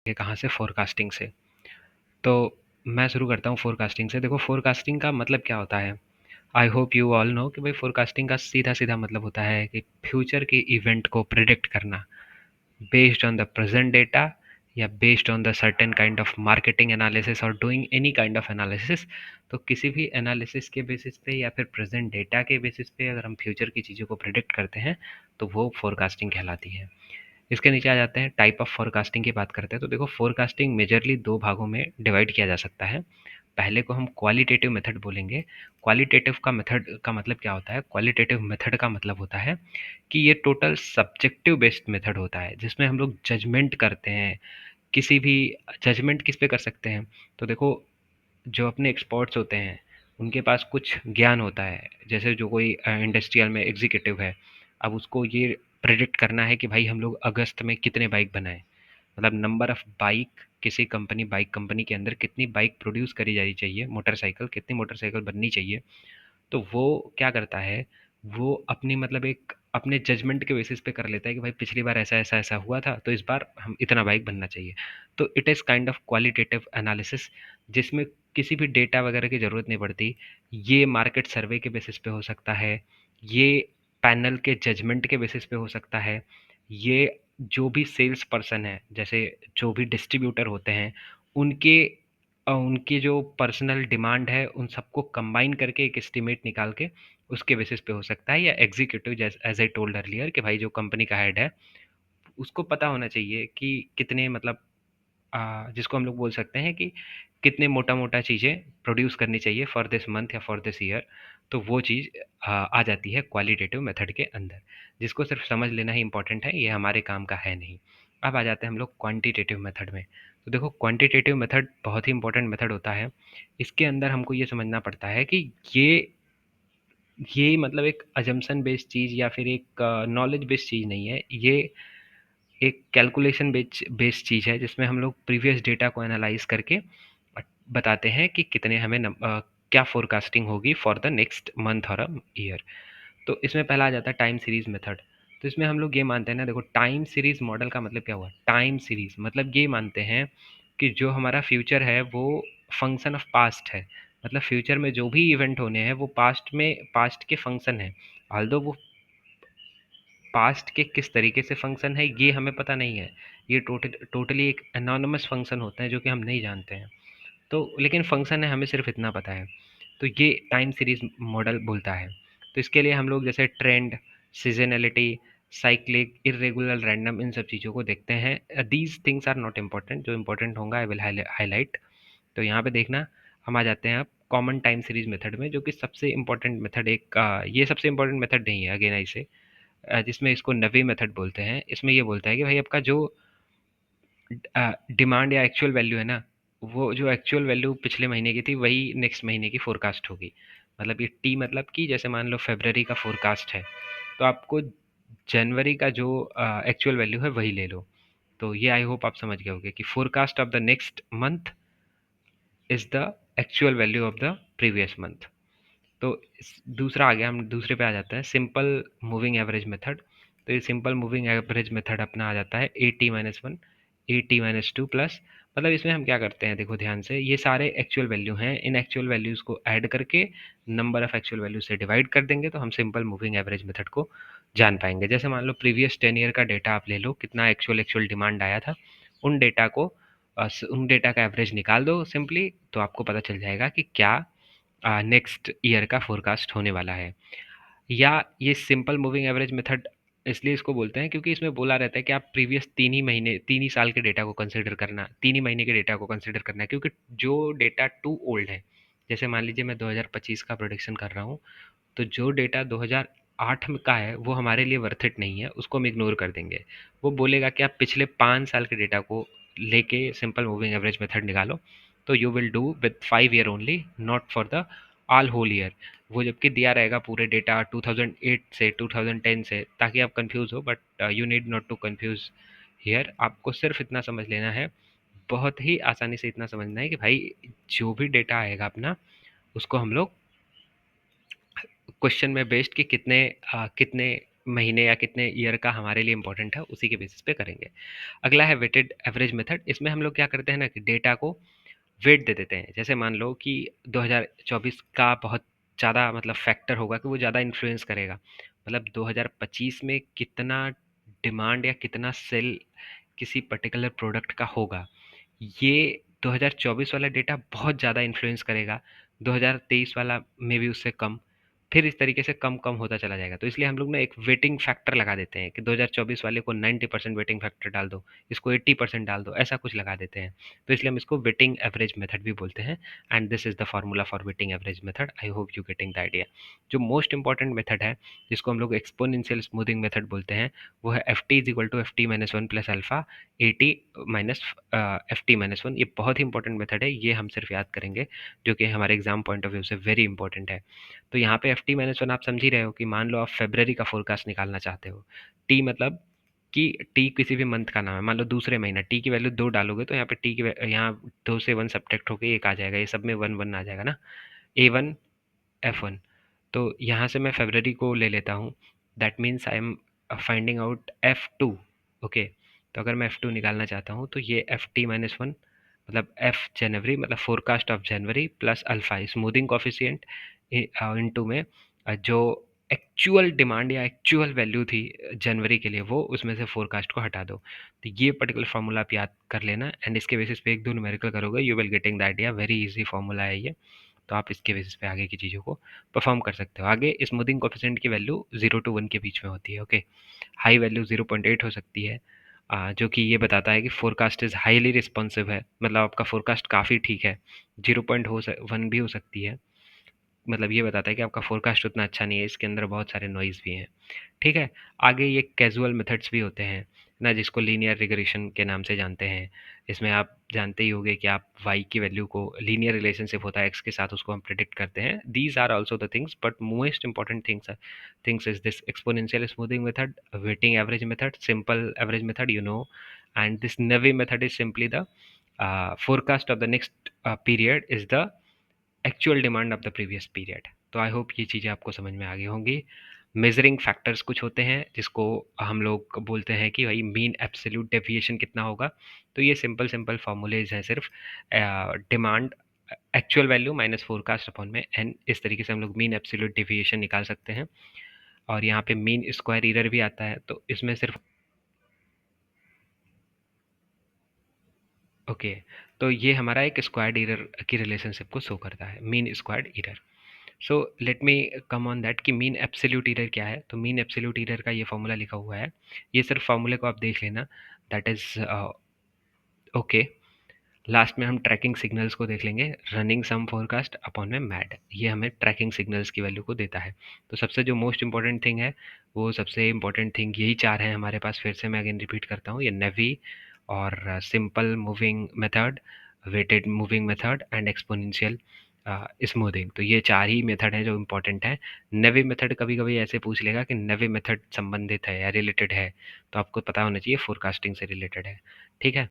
ये कहाँ से? फोरकास्टिंग से। तो मैं शुरू करता हूँ फोरकास्टिंग से। देखो फोरकास्टिंग का मतलब क्या होता है? I hope you all know कि भाई फोरकास्टिंग का सीधा सीधा मतलब होता है कि फ्यूचर के इवेंट को प्रिडिक्ट करना based on the present data या based on the certain kind of marketing analysis और doing any kind of analysis. तो किसी भी एनालिसिस के बेसिस पे या फिर प्रेजेंट डेटा के बेसिस पे अगर हम फ्यूचर की चीज़ों को प्रिडिक्ट करते हैं तो वो फोरकास्टिंग कहलाती है। इसके नीचे आ जाते हैं, टाइप ऑफ फोरकास्टिंग की बात करते हैं। तो देखो फोरकास्टिंग मेजरली दो भागों में डिवाइड किया जा सकता है। पहले को हम क्वालिटेटिव मेथड बोलेंगे। क्वालिटेटिव का मेथड का मतलब क्या होता है? क्वालिटेटिव मेथड का मतलब होता है कि ये टोटल सब्जेक्टिव बेस्ड मेथड होता है जिसमें हम लोग जजमेंट करते हैं। किसी भी जजमेंट किस पे कर सकते हैं? तो देखो, जो अपने एक्सपर्ट्स होते हैं उनके पास कुछ ज्ञान होता है। जैसे जो कोई इंडस्ट्रियल में एग्जीक्यूटिव है, अब उसको ये प्रेडिक्ट करना है कि भाई हम लोग अगस्त में कितने बाइक बनाएं, मतलब नंबर ऑफ बाइक, किसी कंपनी बाइक कंपनी के अंदर कितनी बाइक प्रोड्यूस करी जानी चाहिए, मोटरसाइकिल कितनी मोटरसाइकिल बननी चाहिए। तो वो क्या करता है, वो अपनी मतलब एक अपने जजमेंट के बेसिस पे कर लेता है कि भाई पिछली बार ऐसा ऐसा ऐसा हुआ था तो इस बार हम इतना बाइक बनना चाहिए। तो it is kind of qualitative analysis जिसमें किसी भी डेटा वगैरह की ज़रूरत नहीं पड़ती। ये मार्केट सर्वे के बेसिस पे हो सकता है, ये पैनल के जजमेंट के बेसिस पे हो सकता है, ये जो भी सेल्स पर्सन है, जैसे जो भी डिस्ट्रीब्यूटर होते हैं, उनके उनकी जो पर्सनल डिमांड है उन सबको कंबाइन करके एक एस्टिमेट निकाल के उसके बेसिस पे हो सकता है। या एग्जीक्यूटिव, जैसे एज आई टोल्ड अर्लियर कि भाई जो कंपनी का हेड है उसको पता होना चाहिए कि कितने मतलब जिसको हम लोग बोल सकते हैं कि कितने मोटा मोटा चीज़ें प्रोड्यूस करनी चाहिए फॉर दिस मंथ या फॉर दिस ईयर। तो वो चीज़ आ जाती है क्वालिटेटिव मेथड के अंदर, जिसको सिर्फ समझ लेना ही इंपॉर्टेंट है, ये हमारे काम का है नहीं। अब आ जाते हैं हम लोग क्वांटिटेटिव मेथड में। तो देखो क्वांटिटेटिव मेथड बहुत ही इंपॉर्टेंट मेथड होता है। इसके अंदर हमको ये समझना पड़ता है कि ये मतलब एक अजम्पशन बेस्ड चीज़ या फिर एक नॉलेज बेस्ड चीज़ नहीं है। ये एक कैलकुलेशन बेस्ड चीज़ है जिसमें हम लोग प्रीवियस डेटा को एनालाइज करके बताते हैं कि कितने हमें क्या फोरकास्टिंग होगी फॉर द नेक्स्ट मंथ और ईयर। तो इसमें पहला आ जाता है टाइम सीरीज मेथड। तो इसमें हम लोग ये मानते हैं ना, देखो टाइम सीरीज मॉडल का मतलब क्या हुआ? टाइम सीरीज मतलब ये मानते हैं कि जो हमारा फ्यूचर है वो फंक्शन ऑफ पास्ट है। मतलब फ्यूचर में जो भी इवेंट होने हैं वो पास्ट के फंक्शन है। ऑल्दो वो पास्ट के किस तरीके से फंक्शन है ये हमें पता नहीं है। ये टोटली एक एनोनिमस फंक्शन होते हैं जो कि हम नहीं जानते हैं। तो लेकिन फंक्शन है, हमें सिर्फ इतना पता है। तो ये टाइम सीरीज मॉडल बोलता है। तो इसके लिए हम लोग जैसे trend, seasonality, cyclic, irregular, random, इन सब चीज़ों को देखते हैं। These things are not important, जो इम्पोर्टेंट होगा आई विल हाईलाइट। तो यहाँ पे देखना, हम आ जाते हैं अब कॉमन टाइम सीरीज मेथड में, जो कि सबसे इम्पोर्टेंट मेथड एक ये सबसे इम्पोर्टेंट मेथड नहीं है, अगेन आई से जिसमें इसको नवे मेथड बोलते हैं। इसमें ये बोलता है कि भाई आपका जो डिमांड या एक्चुअल वैल्यू है ना, वो जो एक्चुअल वैल्यू पिछले महीने की थी वही नेक्स्ट महीने की फोरकास्ट होगी। मतलब ये टी मतलब कि जैसे मान लो फरवरी का फोरकास्ट है, तो आपको जनवरी का जो एक्चुअल वैल्यू है वही ले लो। तो ये आई होप आप समझ गए होंगे कि forecast of the next month is the actual value of the previous month. तो दूसरा आ गया, हम दूसरे पे आ जाते हैं, सिंपल मूविंग एवरेज मेथड। तो ये सिंपल मूविंग एवरेज मेथड अपना आ जाता है ए टी माइनस वन, ए टी माइनस टू प्लस। मतलब इसमें हम क्या करते हैं, देखो ध्यान से, ये सारे एक्चुअल वैल्यू हैं, इन एक्चुअल वैल्यूज़ को ऐड करके नंबर ऑफ एक्चुअल वैल्यू से डिवाइड कर देंगे तो हम सिंपल मूविंग एवरेज मेथड को जान पाएंगे। जैसे मान लो प्रीवियस 10 ईयर का डेटा आप ले लो, कितना एक्चुअल एक्चुअल डिमांड आया था, उन डेटा को उन डेटा का एवरेज निकाल दो सिंपली, तो आपको पता चल जाएगा कि क्या नेक्स्ट ईयर का फोरकास्ट होने वाला है। या ये सिंपल मूविंग एवरेज मेथड इसलिए इसको बोलते हैं क्योंकि इसमें बोला रहता है कि आप प्रीवियस 3 ही महीने 3 ही साल के डेटा को कंसिडर करना, 3 ही महीने के डेटा को कंसिडर करना है, क्योंकि जो डेटा टू ओल्ड है, जैसे मान लीजिए मैं 2025 का प्रोडिक्शन कर रहा हूँ, तो जो डेटा 2008 में का है वो हमारे लिए वर्थ इट नहीं है, उसको हम इग्नोर कर देंगे। वो बोलेगा कि आप पिछले 5 साल के डेटा को लेके सिंपल मूविंग एवरेज मेथड निकालो, तो you will do with 5 year only, not for the all whole year. वो जबकि दिया रहेगा पूरे डेटा 2008 से 2010 से, ताकि आप कंफ्यूज हो, but you need not to confuse here. आपको सिर्फ इतना समझ लेना है, बहुत ही आसानी से इतना समझना है कि भाई जो भी डेटा आएगा अपना, उसको हम लोग क्वेश्चन में बेस्ड कि कितने महीने या कितने ईयर का हमारे लिए इंपॉर्टेंट है, उसी के बेसिस पे करेंगे। अगला है वेटेड एवरेज मेथड। इसमें हम लोग क्या करते हैं ना कि डेटा को वेट दे देते हैं। जैसे मान लो कि 2024 का बहुत ज़्यादा मतलब फैक्टर होगा कि वो ज़्यादा इन्फ्लुएंस करेगा, मतलब 2025 में कितना डिमांड या कितना सेल किसी पर्टिकुलर प्रोडक्ट का होगा, ये 2024 वाला डेटा बहुत ज़्यादा इन्फ्लुएंस करेगा, 2023 वाला में भी उससे कम, फिर इस तरीके से कम कम होता चला जाएगा। तो इसलिए हम लोग ना एक वेटिंग फैक्टर लगा देते हैं कि 2024 वाले को 90% वेटिंग फैक्टर डाल दो, इसको 80% डाल दो, ऐसा कुछ लगा देते हैं। तो इसलिए हम इसको वेटिंग एवरेज मेथड भी बोलते हैं। And this is the formula for waiting average method. I hope you getting the idea. जो मोस्ट इंपॉर्टेंट मेथड है, जिसको हम लोग एक्सपोनेंशियल स्मूथिंग मेथड बोलते हैं, वो है F T is equal to F T minus one plus alpha A T minus F T minus one. ये बहुत ही इंपॉर्टेंट मेथड है, ये हम सिर्फ याद करेंगे, जो कि हमारे एग्जाम पॉइंट ऑफ व्यू से वेरी इंपॉर्टेंट है। तो यहाँ पे एफ टी माइनस वन आप समझ ही रहे हो कि मान लो आप फेब्रवरी का फोरकास्ट निकालना चाहते हो। टी मतलब कि टी किसी भी मंथ का नाम है, मान लो दूसरे महीना, टी की वैल्यू दो डालोगे तो यहाँ पे टी की यहाँ दो से वन सब्ट्रैक्ट होकर एक आ जाएगा, ये सब में वन वन आ जाएगा ना, ए वन एफ वन। तो यहाँ से मैं फरवरी को ले लेता हूँ, that means I am finding out F two. Okay, तो अगर मैं एफ टू निकालना चाहता हूँ तो ये एफ टी माइनस वन मतलब एफ जनवरी मतलब forecast of January plus alpha smoothing coefficient into में जो एक्चुअल डिमांड या एक्चुअल वैल्यू थी जनवरी के लिए, वो उसमें से फोरकास्ट को हटा दो। तो ये पर्टिकुलर फार्मूला आप याद कर लेना, एंड इसके बेसिस पे एक दो न्यूमेरिकल करोगे, you will getting the idea. Very easy formula है ये। तो आप इसके बेसिस पे आगे की चीज़ों को परफॉर्म कर सकते हो। आगे स्मूथिंग कोफिशिएंट की वैल्यू 0 to 1 के बीच में होती है। ओके, हाई वैल्यू 0.8 हो सकती है, जो कि ये बताता है कि फोरकास्ट इज़ हाईली रिस्पॉन्सिव है, मतलब आपका फोरकास्ट काफ़ी ठीक है। 0.1 भी हो सकती है, मतलब ये बताता है कि आपका फोरकास्ट उतना अच्छा नहीं है, इसके अंदर बहुत सारे नॉइज़ भी हैं। ठीक है। आगे ये कैजुअल मेथड्स भी होते हैं ना, जिसको लीनियर रिग्रेशन के नाम से जानते हैं। इसमें आप जानते ही होंगे कि आप y की वैल्यू को, लीनियर रिलेशनशिप होता है x के साथ, उसको हम प्रिडिक्ट करते हैं। These are also the things, but most important things is this exponential smoothing method, weighting average method, simple average method, you know, and this naive method is simply the forecast of the next period is the actual demand of the previous period. तो I hope ये चीज़ें आपको समझ में आ गई होंगी। Measuring factors कुछ होते हैं जिसको हम लोग बोलते हैं कि भाई मीन एब्सोल्यूट डेविएशन कितना होगा। तो ये सिंपल सिंपल फार्मूलेज हैं सिर्फ, demand actual value minus forecast upon में एन, इस तरीके से हम लोग मीन एब्सोल्यूट डेविएशन निकाल सकते हैं। और यहाँ पे मीन स्क्वायर एरर भी आता है, तो इसमें सिर्फ ओके, तो ये हमारा एक स्क्वायर्ड एरर की रिलेशनशिप को शो करता है, mean squared error. So let me come on that कि मीन एब्सोल्यूट एरर क्या है। तो मीन एब्सोल्यूट एरर का ये फॉर्मूला लिखा हुआ है, ये सिर्फ फार्मूले को आप देख लेना, दैट इज ओके। लास्ट में हम ट्रैकिंग सिग्नल्स को देख लेंगे, रनिंग सम फोरकास्ट अपॉन में मैड, ये हमें ट्रैकिंग सिग्नल्स की वैल्यू को देता है। तो सबसे जो मोस्ट इंपॉर्टेंट थिंग है, वो सबसे इंपॉर्टेंट थिंग यही चार हैं हमारे पास। फिर से मैं अगेन रिपीट करता हूँ, ये नेवी और simple moving method, weighted moving method and exponential smoothing. तो ये चार ही मेथड हैं जो इंपॉर्टेंट हैं। नेवी मेथड कभी कभी ऐसे पूछ लेगा कि नेवी मेथड संबंधित है या रिलेटेड है, तो आपको पता होना चाहिए फोरकास्टिंग से रिलेटेड है। ठीक है।